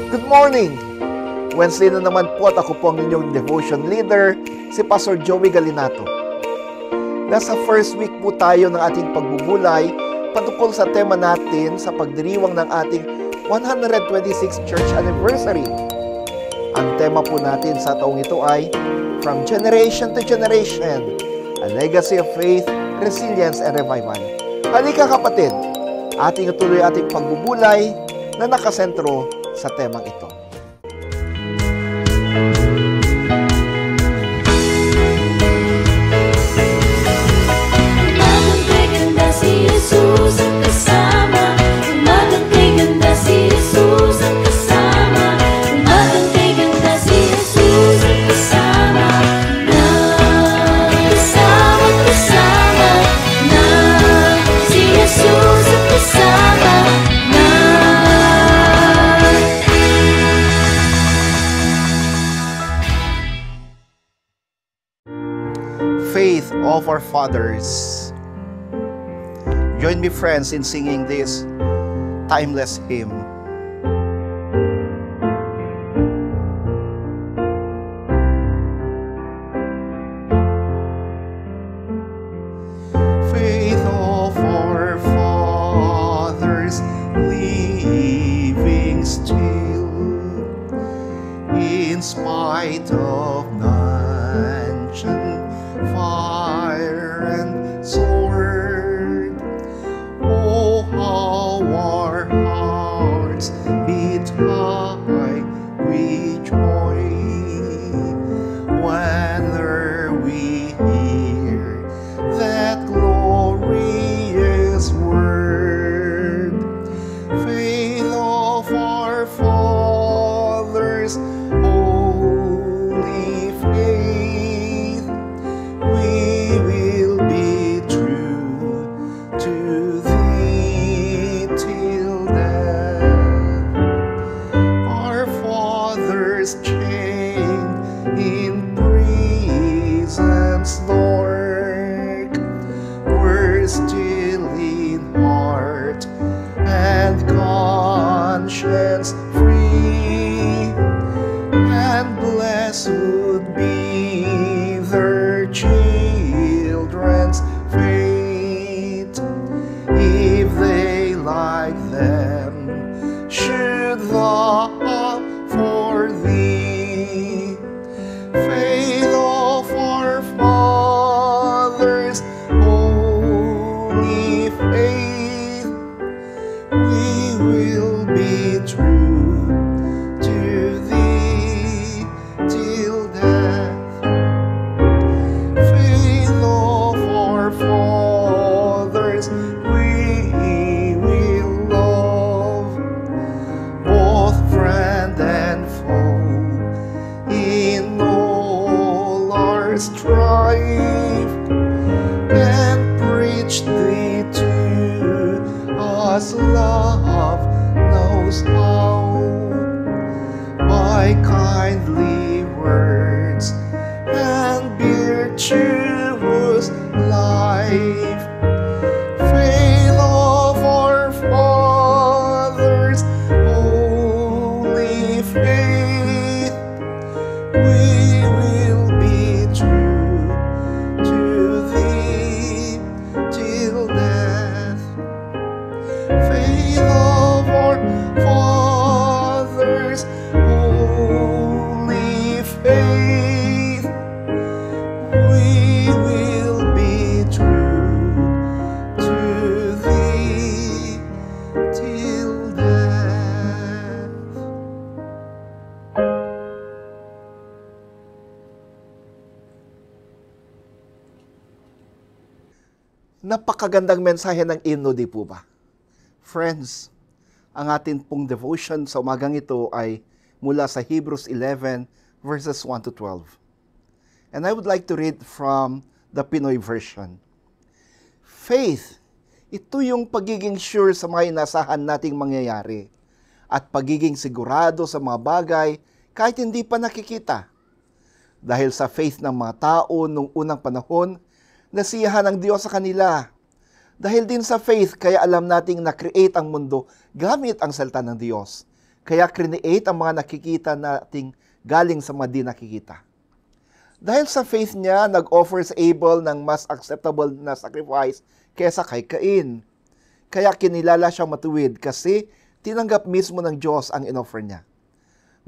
Good morning! Wednesday na naman po at ako po ang inyong devotion leader, si Pastor Joey Galinato. Nasa first week po tayo ng ating pagbubulay patungkol sa tema natin sa pagdiriwang ng ating 126th Church Anniversary. Ang tema po natin sa taong ito ay From Generation to Generation, a Legacy of Faith, Resilience, and Revival. Halika kapatid, ating ituloy ating pagbubulay na nakasentro sa temang ito. Umagang kay ganda si Jesus ang kasama. Umagang kay ganda si Jesus ang kasama. Umagang kay ganda si Jesus ang kasama. Kasama na si Jesus ang kasama na. Faith of our fathers. Join me, friends, in singing this timeless hymn. Faith of our fathers, living still, in spite of dungeon, fire and sword. Oh, how our hearts beat high with joy whenever we hear that glorious word. Faith of our fathers, holy faith, we will be true to thee till death. Our fathers chained in prisons dark were still in heart and conscience free, and blessed would be their children's fate if they like them should love for thee. Faith of our fathers, holy faith, we will be true to thee till death. Faith of our fathers, we will love, both friend and foe, in all our strife, and preach thee to us love knows how, by kindly words and virtuous life. Faith of our fathers, holy faith, we will be true to thee till death. Faith of our fathers, holy faith, we will be true to thee till death. Napakagandang mensahe ng hymno, di po ba? Friends, ang atin pong devotion sa umagang ito ay mula sa Hebrews 11 verses 1 to 12. And I would like to read from the Pinoy version. Faith, ito yung pagiging sure sa mga inasahan nating mangyayari at pagiging sigurado sa mga bagay kahit hindi pa nakikita. Dahil sa faith ng mga tao nung unang panahon, nasiyahan ng Diyos sa kanila. Dahil din sa faith, kaya alam nating na-create ang mundo gamit ang salita ng Diyos. Kaya create ang mga nakikita nating galing sa mga di nakikita. Dahil sa faith niya, nag-offer si Abel ng mas acceptable na sacrifice kesa kay Cain. Kaya kinilala siyang matuwid kasi tinanggap mismo ng Diyos ang inoffer niya.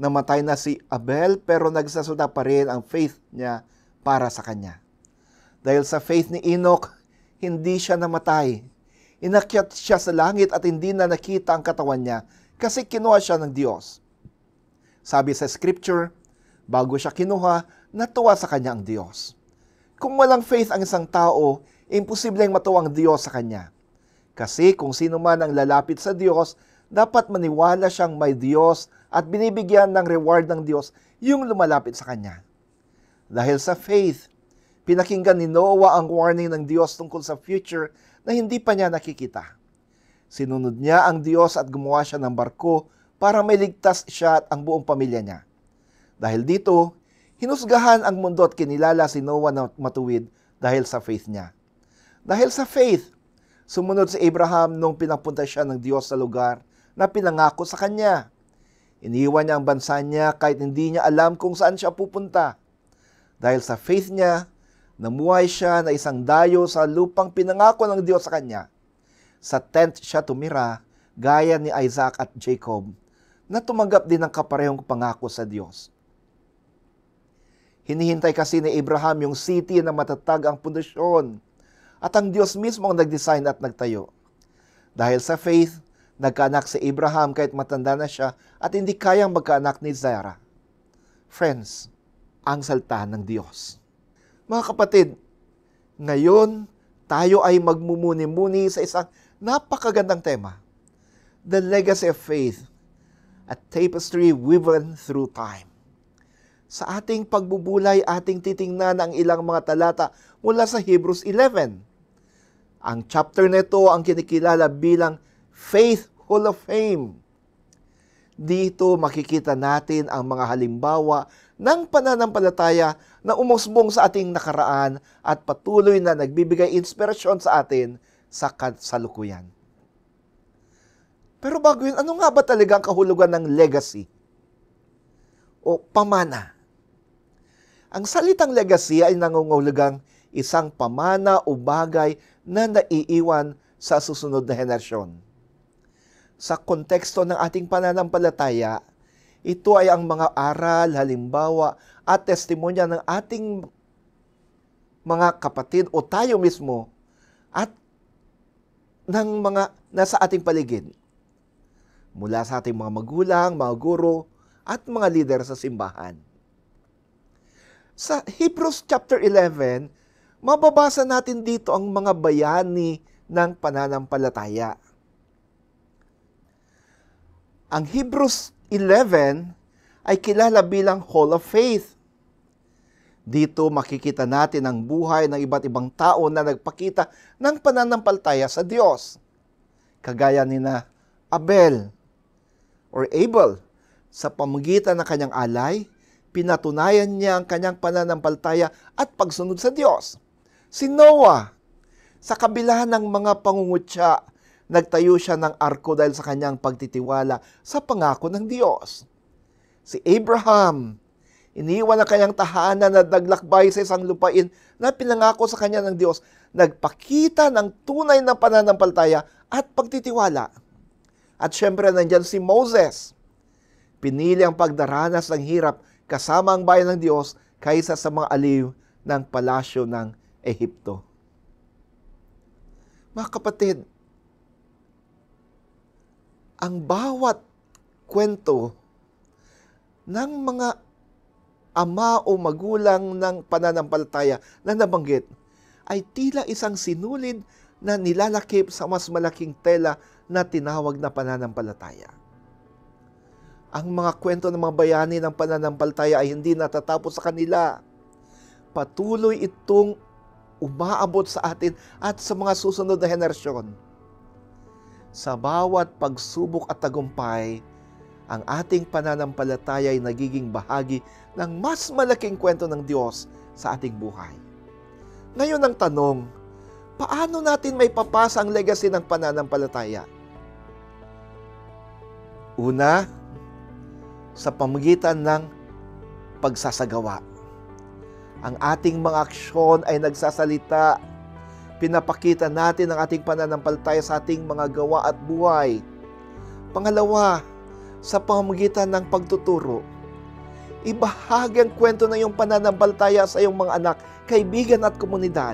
Namatay na si Abel pero nagsasunda pa rin ang faith niya para sa kanya. Dahil sa faith ni Enoch, hindi siya namatay. Inakyat siya sa langit at hindi na nakita ang katawan niya kasi kinuha siya ng Diyos. Sabi sa scripture, bago siya kinuha, natuwa sa kanya ang Diyos. Kung walang faith ang isang tao, imposibleng matuwa ang Diyos sa kanya. Kasi kung sino man ang lalapit sa Diyos, dapat maniwala siyang may Diyos at binibigyan ng reward ng Diyos yung lumalapit sa kanya. Dahil sa faith, pinakinggan ni Noah ang warning ng Diyos tungkol sa future na hindi pa niya nakikita. Sinunod niya ang Diyos at gumawa siya ng barko para mailigtas siya at ang buong pamilya niya. Dahil dito, hinusgahan ang mundo at kinilala si Noah na matuwid dahil sa faith niya. Dahil sa faith, sumunod si Abraham nung pinapunta siya ng Diyos sa lugar na pinangako sa kanya. Iniwan niya ang bansa niya kahit hindi niya alam kung saan siya pupunta. Dahil sa faith niya, namuhay siya na isang dayo sa lupang pinangako ng Diyos sa kanya. Sa tent siya tumira, gaya ni Isaac at Jacob, na tumanggap din ng kaparehong pangako sa Diyos. Hinihintay kasi ni Abraham yung city na matatag ang pundasyon, at ang Diyos mismo ang nag-design at nagtayo. Dahil sa faith, nagkaanak si Abraham kahit matanda na siya at hindi kayang magkaanak ni Sarah. Friends, ang salita ng Diyos. Mga kapatid, ngayon tayo ay magmumuni-muni sa isang napakagandang tema. The legacy of faith, a tapestry woven through time. Sa ating pagbubulay, ating titingnan ang ilang mga talata mula sa Hebrews 11. Ang chapter nito ang kinikilala bilang Faith Hall of Fame. Dito makikita natin ang mga halimbawa ng pananampalataya na umusbong sa ating nakaraan at patuloy na nagbibigay inspirasyon sa atin sa kasalukuyan. Pero bago yun, ano nga ba talaga ang kahulugan ng legacy o pamana? Ang salitang legacy ay nangungulugang isang pamana o bagay na naiiwan sa susunod na henerasyon. Sa konteksto ng ating pananampalataya, ito ay ang mga aral, halimbawa at testimonya ng ating mga kapatid o tayo mismo at ng mga nasa ating paligid. Mula sa ating mga magulang, mga guro at mga leader sa simbahan. Sa Hebrews chapter 11, mababasa natin dito ang mga bayani ng pananampalataya. Ang Hebrews 11 ay kilala bilang Hall of Faith. Dito makikita natin ang buhay ng iba't ibang tao na nagpakita ng pananampalataya sa Diyos. Kagaya ni na Abel or Abel, sa pamamagitan ng kanyang alay, pinatunayan niya ang kanyang pananampalataya at pagsunod sa Diyos. Si Noah, sa kabila ng mga pangungutya, nagtayo siya ng arko dahil sa kanyang pagtitiwala sa pangako ng Diyos. Si Abraham, iniwan ang kanyang tahanan at naglakbay sa isang lupain na pinangako sa kanya ng Diyos, nagpakita ng tunay na pananampalataya at pagtitiwala. At syempre nandyan si Moses. Pinili ang pagdaranas ng hirap kasama ang bayan ng Diyos kaysa sa mga aliw ng palasyo ng Ehipto. Mga kapatid, ang bawat kwento ng mga ama o magulang ng pananampalataya na nabanggit ay tila isang sinulid na nilalakip sa mas malaking tela na tinawag na pananampalataya. Ang mga kwento ng mga bayani ng pananampalataya ay hindi natatapos sa kanila. Patuloy itong umaabot sa atin at sa mga susunod na henerasyon. Sa bawat pagsubok at tagumpay, ang ating pananampalataya ay nagiging bahagi ng mas malaking kwento ng Diyos sa ating buhay. Ngayon ang tanong, paano natin may papasa ang legacy ng pananampalataya? Una, sa pamamagitan ng pagsasagawa. Ang ating mga aksyon ay nagsasalita. Pinapakita natin ang ating pananampalataya sa ating mga gawa at buhay. Pangalawa, sa pamamagitan ng pagtuturo. Ibahagi ang kwento ng iyong pananampalataya sa iyong mga anak, kaibigan at komunidad.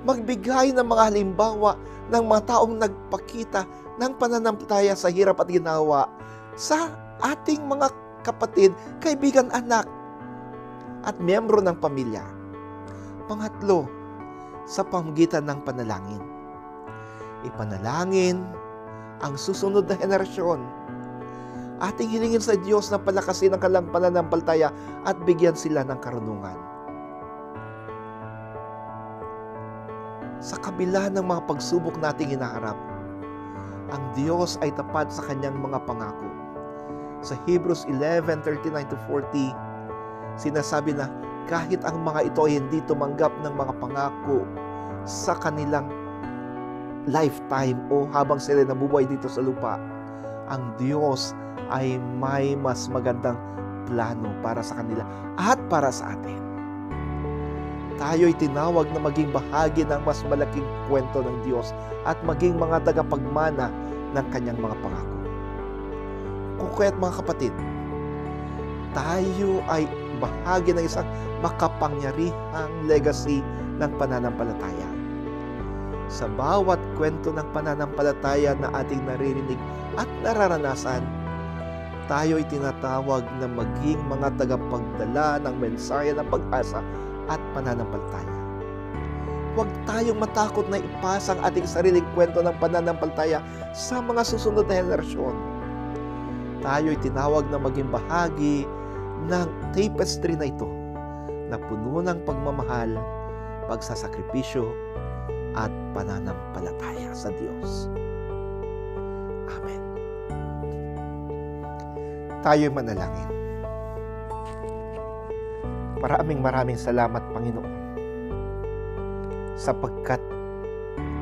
Magbigay ng mga halimbawa ng mga taong nagpakita ng pananampalataya sa hirap at ginawa sa ating mga kapatid, kaibigan, anak, at miyembro ng pamilya. Pangatlo, sa pamamagitan ng panalangin. Ipanalangin ang susunod na henerasyon. Ating hilingin sa Diyos na palakasin ang kanilang pananampalataya at bigyan sila ng karunungan. Sa kabila ng mga pagsubok nating hinaharap, ang Diyos ay tapat sa kanyang mga pangako. Sa Hebrews 11:39-40, sinasabi na kahit ang mga ito ay hindi tumanggap ng mga pangako sa kanilang lifetime o habang sila nabubuhay dito sa lupa, ang Diyos ay may mas magandang plano para sa kanila at para sa atin. Tayo'y tinawag na maging bahagi ng mas malaking kwento ng Diyos at maging mga tagapagmana ng kanyang mga pangako. Kung kaya't mga kapatid, tayo ay bahagi ng isang makapangyarihang legacy ng pananampalataya. Sa bawat kwento ng pananampalataya na ating naririnig at nararanasan, tayo'y tinatawag na maging mga tagapagdala ng mensahe ng pag-asa at pananampalataya. Huwag tayong matakot na ipasa ang ating sariling kwento ng pananampalataya sa mga susunod na henerasyon. Tayo'y tinawag na maging bahagi ng tapestry na ito na puno ng pagmamahal, pagsasakripisyo, at pananampalataya sa Diyos. Amen. Tayo'y manalangin. Maraming salamat, Panginoon, sapagkat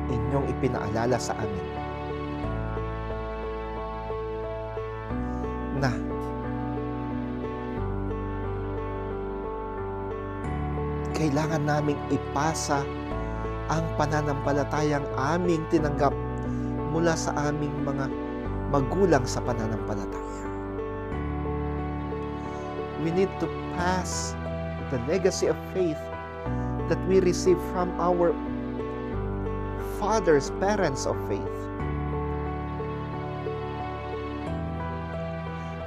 inyong ipinaalala sa amin na kailangan naming ipasa ang pananampalatayang aming tinanggap mula sa aming mga magulang sa pananampalataya. We need to pass the legacy of faith that we receive from our fathers, parents of faith.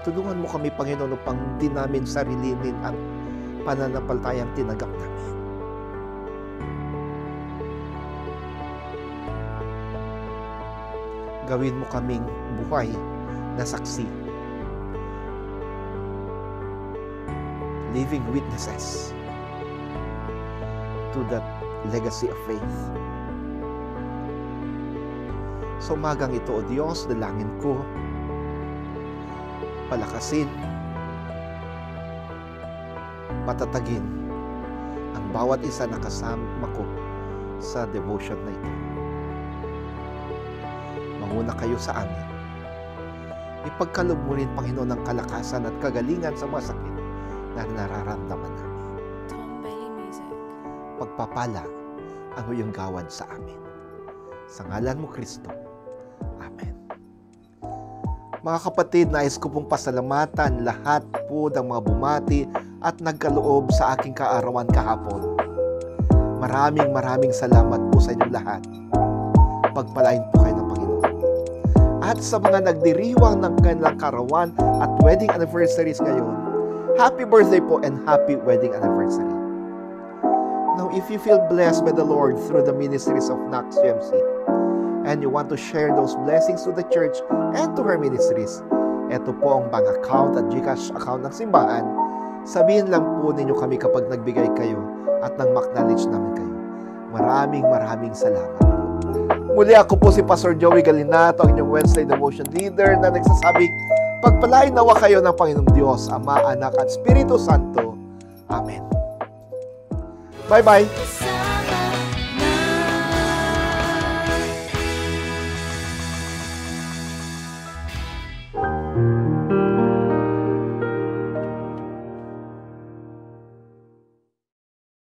Tulungan mo kami, Panginoon, upang di namin sarilinin ang pananampalatayang tinanggap namin. Gawin mo kaming buhay na saksi, living witnesses to that legacy of faith. So umagang ito, O Diyos, dalangin ko, palakasin, patatagin ang bawat isa na kasama ko sa devotion na ito. Manguna kayo sa amin. Ipagkaloob mo rin, Panginoon, ng kalakasan at kagalingan sa mga sakit na nararamdaman namin. Pagpapala ang iyong gawad sa amin. Sa ngalan mo, Kristo. Amen. Mga kapatid, nais ko pong pasalamatan lahat po ng mga bumati at nagkaloob sa aking kaarawan kahapon. Maraming salamat po sa inyong lahat. Pagpalain po kayo ng Panginoon. At sa mga nagdiriwang ng kanilang karawan at wedding anniversaries ngayon, happy birthday po and happy wedding anniversary. Now, if you feel blessed by the Lord through the ministries of Knox GMC, and you want to share those blessings to the church and to her ministries, ito po ang bank account at GCash account ng simbahan. Sabihin lang po ninyo kami kapag nagbigay kayo at nang ma-acknowledge namin kayo. Maraming salamat. Muli ako po si Pastor Joey Galinato, ang inyong Wednesday Devotion Leader na nagsasabing, pagpalain nawa kayo ng Panginoong Diyos, Ama, Anak at Espiritu Santo. Amen. Bye-bye!